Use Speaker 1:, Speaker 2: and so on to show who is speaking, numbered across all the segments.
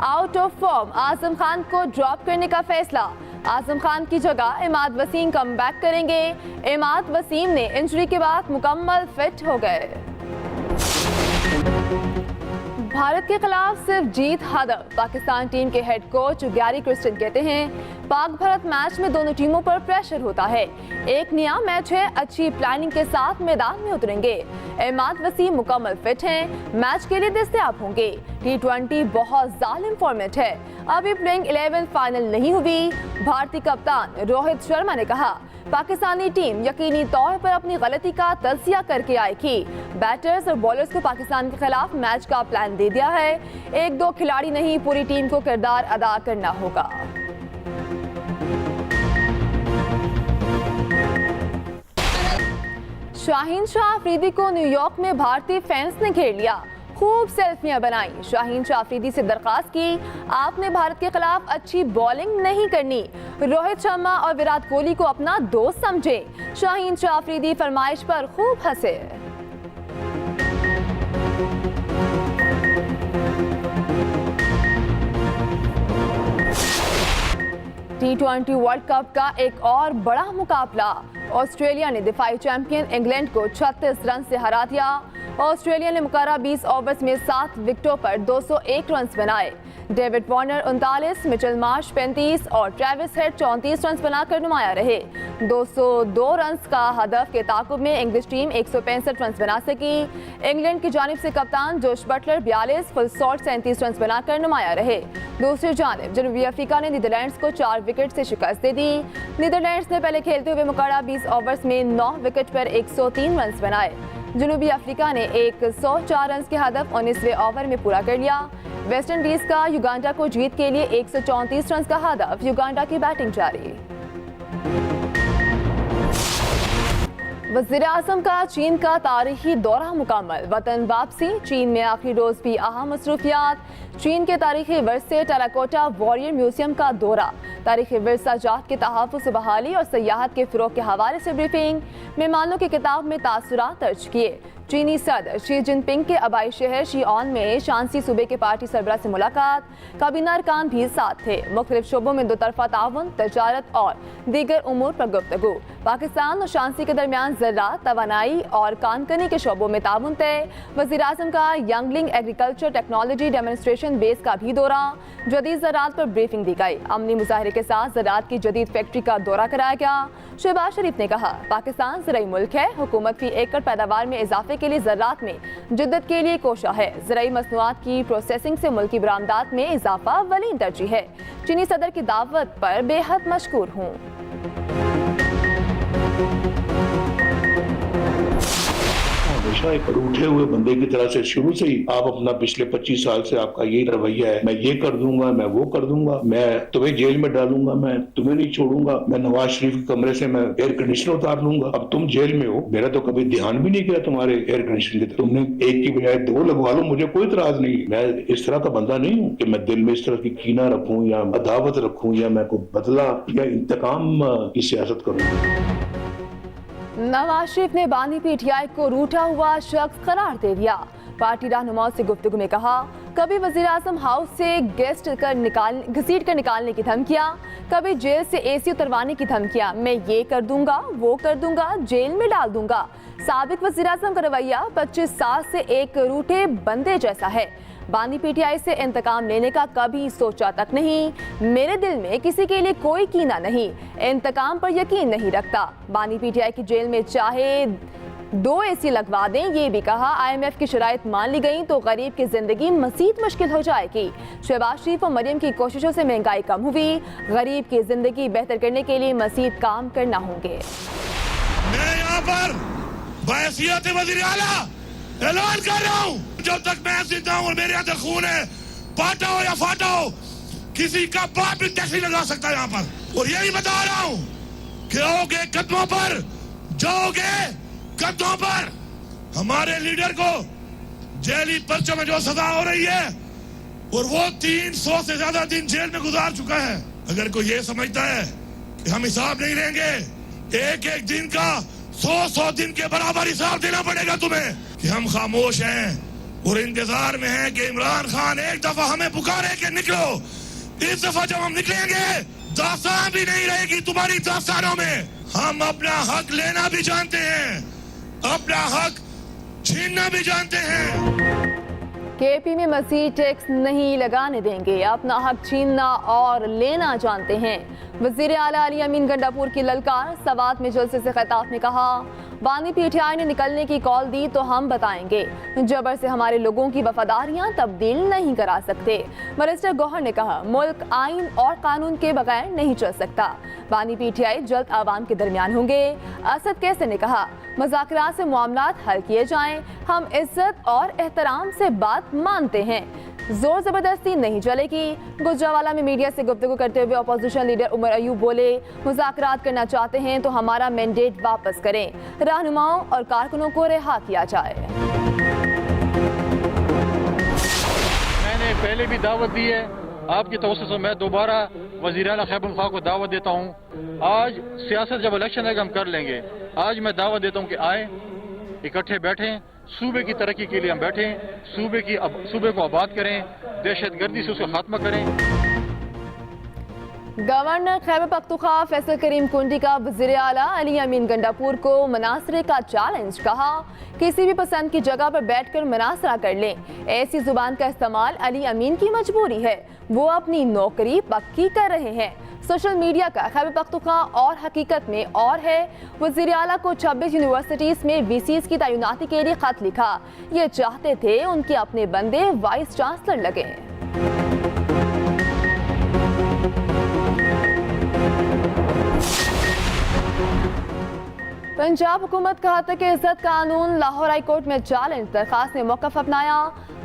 Speaker 1: Out of form Azam Khan को drop करने का फैसला। आजम खान की जगह इमाद वसीम कमबैक करेंगे। इमाद वसीम ने इंजरी के बाद मुकम्मल फिट हो गए। भारत के खिलाफ सिर्फ जीत हदफ। पाकिस्तान टीम के हेड कोच गैरी क्रिस्टन कहते हैं पाक भारत मैच में दोनों टीमों पर प्रेशर होता है। एक नया मैच है, अच्छी प्लानिंग के साथ मैदान में उतरेंगे। इमाद वसीम मुकम्मल फिट हैं, मैच के लिए दस्तयाब होंगे। T20 बहुत जालिम फॉर्मेट है, अभी प्लेइंग 11 फाइनल नहीं हुई। भारतीय कप्तान रोहित शर्मा ने कहा पाकिस्तानी टीम यकीनी तौर पर अपनी गलती का तज्जिया करके आएगी। बैटर्स और बॉलर्स को पाकिस्तान के खिलाफ मैच का प्लान दे दिया है। एक दो खिलाड़ी नहीं, पूरी टीम को किरदार अदा करना होगा। शाहीन शाह अफरीदी को न्यूयॉर्क में भारतीय फैंस ने घेर लिया, खूब सेल्फियां बनाई। शाहीन शाह अफरीदी से दरखास्त की आपने भारत के खिलाफ अच्छी बॉलिंग नहीं करनी, रोहित शर्मा और विराट कोहली को अपना दोस्त समझे। शाहीन शाह अफरीदी फरमाइश पर खूब हंसे। T20 वर्ल्ड कप का एक और बड़ा मुकाबला। ऑस्ट्रेलिया ने दिफाई चैंपियन इंग्लैंड को 36 रन से हरा दिया। ऑस्ट्रेलिया ने मुकर्रर 20 ओवर्स में 7 विकेटों पर 201 रन बनाए। डेविड वार्नर 39, मिचेल मार्श 35 और ट्रेविस हेड 34 रन बनाकर नुमाया रहे। 202 रन का हदफ के ताकुब में इंग्लिश टीम 165 रन बना सकी। इंग्लैंड की जानिब से कप्तान जोश बटलर 42, फुल सॉल्ट 37 रन बनाकर नुमाया रहे। दूसरी जानिब जनूबी अफ्रीका ने नीदरलैंड्स को 4 विकेट से शिकस्त दे दी। नीदरलैंड्स ने पहले खेलते हुए मुकर्रर 20 ओवर्स में 9 विकेट पर 103 रन बनाए। जनूबी अफ्रीका ने 104 रन के हदफ 19वें ओवर में पूरा कर लिया। वेस्ट इंडीज का युगांडा को जीत के लिए 134 रन का हदफ, युगांडा की बैटिंग जारी। वज़ीर आज़म का चीन का तारीखी दौरा मुकम्मल, वतन वापसी। चीन में आखिरी रोज भी अहम मसरूफियात। चीन के तारीखी वर्से टेराकोटा वॉरियर म्यूजियम का दौरा, तारीखी विरसा जात के तहफ़्फ़ुज़ बहाली और सयाहत के फ़रोग़ के हवाले से ब्रीफिंग। मेहमानों की किताब में तासुरात दर्ज किए। चीनी सदर शी जिनपिंग के आबाई शहर शीओन में शांसी सूबे के पार्टी सरबराह से मुलाकात। काबीना अरकान भी साथ थे। मुख्तलिफ शोबों में दोतरफा ताउन, तजारत और दीगर उमूर पर गुफ्तगू। पाकिस्तान और शांसी के दरमियान ज़राअत, तवानाई और कानकनी के शोबों में ताउन तय। वज़ीर आज़म का यंगलिंग एग्रीकल्चर टेक्नोलॉजी डेमोन्स्ट्रेशन बेस का भी दौरा। जदीद ज़राअत पर ब्रीफिंग दी गई। अमनी मुजाहरे के साथ ज़राअत की जदीद फैक्ट्री का दौरा कराया गया। शहबाज शरीफ ने कहा पाकिस्तान ज़राई मुल्क है, हुकूमत फी एकड़ पैदावार में इजाफे के लिए ज़राअत में जिद्दत के लिए कोशा है। ज़राई मसनूआत की प्रोसेसिंग से मुल्की बरामदात में इजाफा अव्वलीन तरजीह है। चीनी सदर की दावत पर बेहद मशकूर हूँ।
Speaker 2: हमेशा एक रूठे हुए बंदे की तरह से शुरू से ही आप अपना पिछले 25 साल से आपका यही रवैया है, मैं ये कर दूंगा, मैं वो कर दूंगा, मैं तुम्हें जेल में डालूंगा, मैं तुम्हें नहीं छोड़ूंगा, मैं नवाज शरीफ के कमरे से मैं एयर कंडीशनर उतार लूंगा। अब तुम जेल में हो, मेरा तो कभी ध्यान भी नहीं किया तुम्हारे एयर कंडीशनर की। तुमने एक की बजाय 2 लगवा लो, मुझे कोई इतराज नहीं। मैं इस तरह का बंदा नहीं हूँ कि मैं दिल में इस तरह की कीना रखूं या अदावत रखूं या मैं कोई बदला या इंतकाम की सियासत करूँ।
Speaker 1: नवाज शरीफ ने बानी पीटीआई को रूठा हुआ शख्स करार दे दिया। पार्टी रहनुमाओं से गुफ्तगू में कहा कभी वज़ीर आज़म हाउस से घसीट कर निकालने की धमकियां, कभी जेल से एसी उतरवाने की धमकियां। मैं ये कर दूंगा, वो कर दूंगा, जेल में डाल दूंगा। साबिक वज़ीर आज़म का रवैया 25 साल से एक रूठे बंदे जैसा है। बानी पीटीआई से इंतकाम लेने का कभी सोचा तक नहीं। मेरे दिल में किसी के लिए कोई कीना नहीं, इंतकाम पर यकीन नहीं रखता। बानी पीटीआई की जेल में चाहे 2 एसी लगवा दें, ये भी कहा। IMF की शराइत मान ली गई तो गरीब की जिंदगी मजीद मुश्किल हो जाएगी। शहबाज शरीफ और मरियम की कोशिशों से महंगाई कम हुई, गरीब की जिंदगी बेहतर करने के लिए मजीद काम करना होंगे।
Speaker 3: मैं यहाँ पर बहैसियत वज़ीर आला ऐलान कर रहा हूँ, जब तक मैं जिंदा हूँ और मेरे अंदर खून है, पाटा हो या फाटा हो, किसी का बाप भी टैक्स नहीं लगा सकता यहाँ पर। और यही बता रहा हूँ कि आओगे कदमों पर, जाओगे कदमों पर। हमारे लीडर को जेली पर्चों में जो सजा हो रही है और वो 300 से ज्यादा दिन जेल में गुजार चुका है। अगर कोई ये समझता है कि हम हिसाब नहीं लेंगे, एक एक दिन का 100-100 दिन के बराबर हिसाब देना पड़ेगा तुम्हें कि हम खामोश हैं, और इंतजार में है कि इमरान खान एक दफा हमें पुकारे कि निकलो। इस दफा जब हम निकलेंगे दास्तान भी नहीं रहेगी तुम्हारी दास्तानों में। हम अपना हक लेना भी जानते हैं, अपना हक छीनना भी जानते हैं।
Speaker 1: केपी में मजीद टैक्स नहीं लगाने देंगे, अपना हक छीनना और लेना जानते हैं। वजीर आला अली अमीन गंडापुर की ललकार। सवात में जलसे से खिताब में कहा, बानी पीटीआई ने निकलने की कॉल दी तो हम बताएंगे, जबर से हमारे लोगों की वफादारियां तब्दील नहीं करा सकते। मिनिस्टर गौहर ने कहा, मुल्क आइन और कानून के बगैर नहीं चल सकता। बानी पीटीआई जल्द आवाम के दरमियान होंगे। असद कैसे ने कहा, मुज़ाकरात से मामलात हल किए जाएं, हम इज्जत और एहतराम से बात मानते हैं, जोर जबरदस्ती नहीं चलेगी। गुजरावाला में मीडिया से गुफ्तगू करते हुए अपोजिशन लीडर उमर अयूब बोले, मुज़ाकरात करना चाहते हैं तो हमारा मैंडेट वापस करें, रहनुमाओं और कारकुनों को रिहा किया जाए।
Speaker 4: मैंने पहले भी दावत दी है, आपकी तवज्जो से मैं दोबारा वज़ीर आला खैबर खां को दावत देता हूँ। आज सियासत जब इलेक्शन है हम कर लेंगे, आज मैं दावत देता हूँ कि आए, इकट्ठे बैठें, सूबे की तरक्की के लिए हम बैठें, सूबे को आबाद करें, दहशतगर्दी से उसका खात्मा करें।
Speaker 1: गवर्नर खैबर पख्तूनख्वा फैसल करीम कुंडी का वज़ीर आला अली अमीन गंडापुर को मनासरे का चैलेंज। कहा, किसी भी पसंद की जगह पर बैठकर मनासरा कर लें, ऐसी जुबान का इस्तेमाल अली अमीन की मजबूरी है, वो अपनी नौकरी पक्की कर रहे हैं। सोशल मीडिया का खैबर पख्तूनख्वा और हकीकत में और है। वज़ीर आला को 26 यूनिवर्सिटीज़ में वीसीज की तैनाती के लिए खत लिखा, ये चाहते थे उनके अपने बंदे वाइस चांसलर लगे। पंजाब हुकूमत का हद के इज्जत कानून। लाहौर हाई कोर्ट में चैलेंज। दरखास्त ने मौक़िफ़ अपनाया,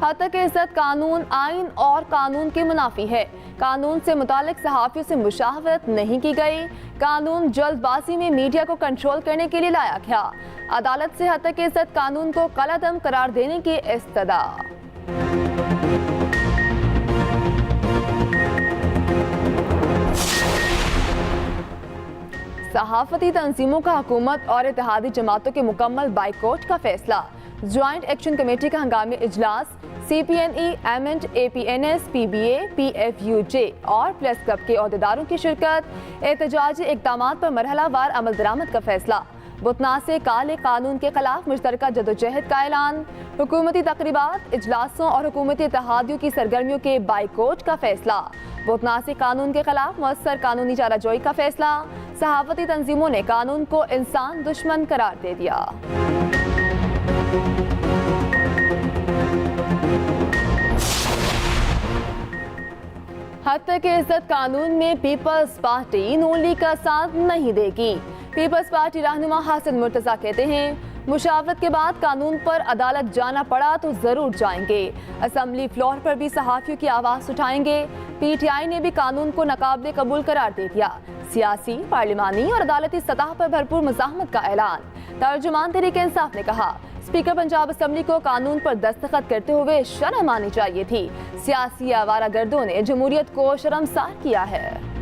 Speaker 1: हद के इज्जत कानून आइन और कानून के मुनाफी है। कानून से मुतालिक सहाफ़ियों से मुशावरत नहीं की गई। कानून जल्दबाजी में मीडिया को कंट्रोल करने के लिए लाया गया। अदालत से हद के इज्जत कानून को कलादम करार देने की इस्तदा। सहाफती तंजीमों का हुकूमत और इत्तेहादी जमातों के मुकम्मल बाइकॉट का फैसला। ज्वाइंट एक्शन कमेटी का हंगामी इजलास। CPNE, एमेंट, APNS, PBA, PFUJ और प्रेस क्लब के अहदेदारों की शिरकत। एहतजाजी इक़दामात पर मरहलावार अमल दरामद का फैसला। बुतना से काले कानून के खिलाफ मुश्तरका जदोजहद का ऐलान। हुकूमती तकरीबात, इजलासों और हुकूमती इत्तेहादियों की सरगर्मियों के बाइकॉट का फैसला। बुतना से कानून के खिलाफ मुअस्सर कानूनी चाराजोई का फैसला। सहाफती तंजीमों ने कानून को इंसान दुश्मन करार दे दिया। हद के इज्जत कानून में पीपल्स पार्टी नून लीग का साथ नहीं देगी। पीपल्स पार्टी रहनुमा हासिन मुर्तजा कहते हैं, मुशावरत के बाद कानून पर अदालत जाना पड़ा तो जरूर जाएंगे। असम्बली फ्लोर पर भी सहाफियों की आवाज उठाएंगे। PTI ने भी कानून को नाकाबिले कबूल करार दे दिया। सियासी, पार्लिमानी और अदालती सतह पर भरपूर मुज़ाहमत का ऐलान। तर्जुमान तहरीक इंसाफ ने कहा, स्पीकर पंजाब असम्बली को कानून पर दस्तखत करते हुए शर्म आनी चाहिए थी। सियासी आवारागर्दों ने जमहूरियत को शर्मसार किया है।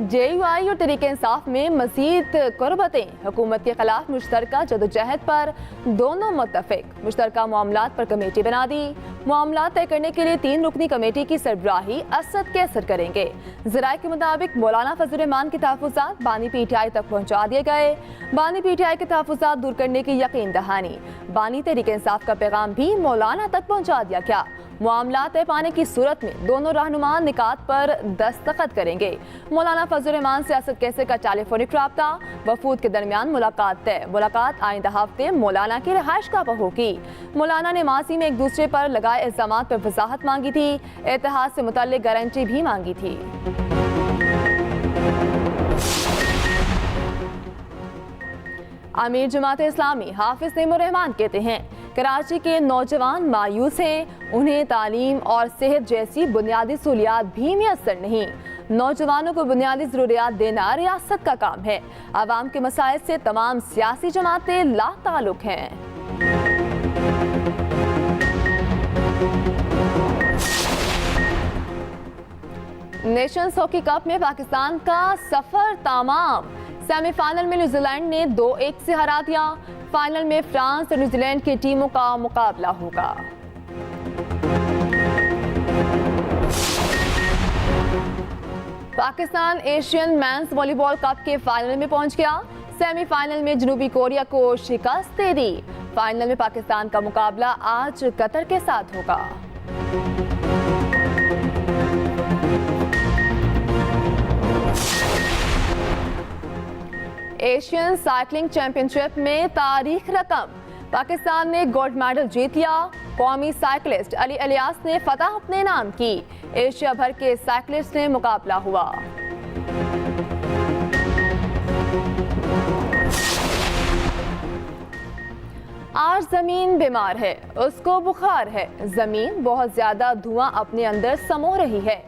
Speaker 1: JUI और तहरीक इंसाफ में मजीद कुर्बतें। हुकूमत के खिलाफ मुश्तरका जदोजहद पर दोनों मुत्तफिक। मुश्तरका मामलात पर कमेटी बना दी। मामलात तय करने के लिए 3 रुकनी कमेटी की सरबराही असद कैसर करेंगे। ज़राए के मुताबिक मौलाना फजल रहमान के तहफ़्फ़ुज़ात बानी PTI तक पहुँचा दिए गए। बानी PTI के तहफ़्फ़ुज़ात दूर करने की यकीन दहानी। बानी तहरीक इंसाफ का पैगाम भी मौलाना तक पहुँचा दिया गया। मामला तय पाने की सूरत में दोनों रहनुमा निकात पर दस्तखत करेंगे। मौलाना फजल रहमान से असद कैसर का टेलीफोनिक राब्ता। वफूद के दरमियान मुलाकात तय। मुलाकात आइंदा हफ्ते मौलाना की रिहाइश गाह पर होगी। मौलाना ने माजी में एक दूसरे पर लगाए इल्जामात पर वजाहत मांगी थी। इत्तेहाद से मुतल्लिक गारंटी भी मांगी थी। आमिर जमात इस्लामी हाफिज नईमुर रहमान कहते हैं, कराची के नौजवान मायूस हैं, उन्हें तालीम और सेहत जैसी बुनियादी सहूलियात भी मैसर नहीं। नौजवानों को बुनियादी ज़रूरियात देना रियासत का काम है। आवाम के मसाइल से तमाम सियासी जमातें लाताल्लुक हैं। नेशंस हॉकी कप में पाकिस्तान का सफर तमाम। सेमीफाइनल में न्यूजीलैंड ने 2-1 से हरा दिया। फाइनल में फ्रांस और न्यूजीलैंड की टीमों का मुकाबला होगा। Pakistan Asian men's volleyball cup के फाइनल में पहुंच गया। सेमीफाइनल में जनूबी कोरिया को शिकस्त दे दी। फाइनल में पाकिस्तान का मुकाबला आज कतर के साथ होगा। एशियन साइकिलिंग चैंपियनशिप में तारीख रकम, पाकिस्तान ने गोल्ड मेडल जीत लिया। कौमी साइकिलिस्ट अली इलियास ने फतह अपने नाम की। एशिया भर के साइकिलिस्ट ने मुकाबला हुआ। आज जमीन बीमार है, उसको बुखार है। जमीन बहुत ज्यादा धुआं अपने अंदर समो रही है।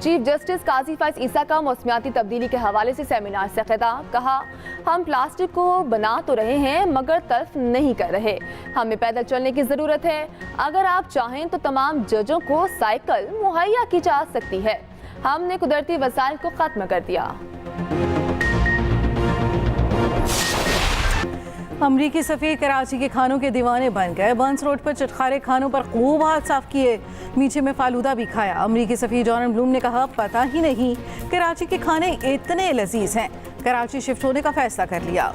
Speaker 1: चीफ जस्टिस काजी फैज ईसा का मौसमियाती तब्दीली के हवाले से सेमिनार से खिताब, कहा हम प्लास्टिक को बना तो रहे हैं मगर तल्फ नहीं कर रहे। हमें पैदल चलने की ज़रूरत है। अगर आप चाहें तो तमाम जजों को साइकिल मुहैया की जा सकती है। हमने कुदरती वसाइल को ख़त्म कर दिया।
Speaker 5: अमरीकी सफ़ीर कराची के खानों के दीवाने बन गए। बंस रोड पर चटखारे खानों पर खूब हाथ साफ किए, मीठे में फालूदा भी खाया। अमरीकी सफ़ीर जॉन ब्लूम ने कहा पता ही नहीं कराची के खाने इतने लजीज हैं, कराची शिफ्ट होने का फैसला कर लिया।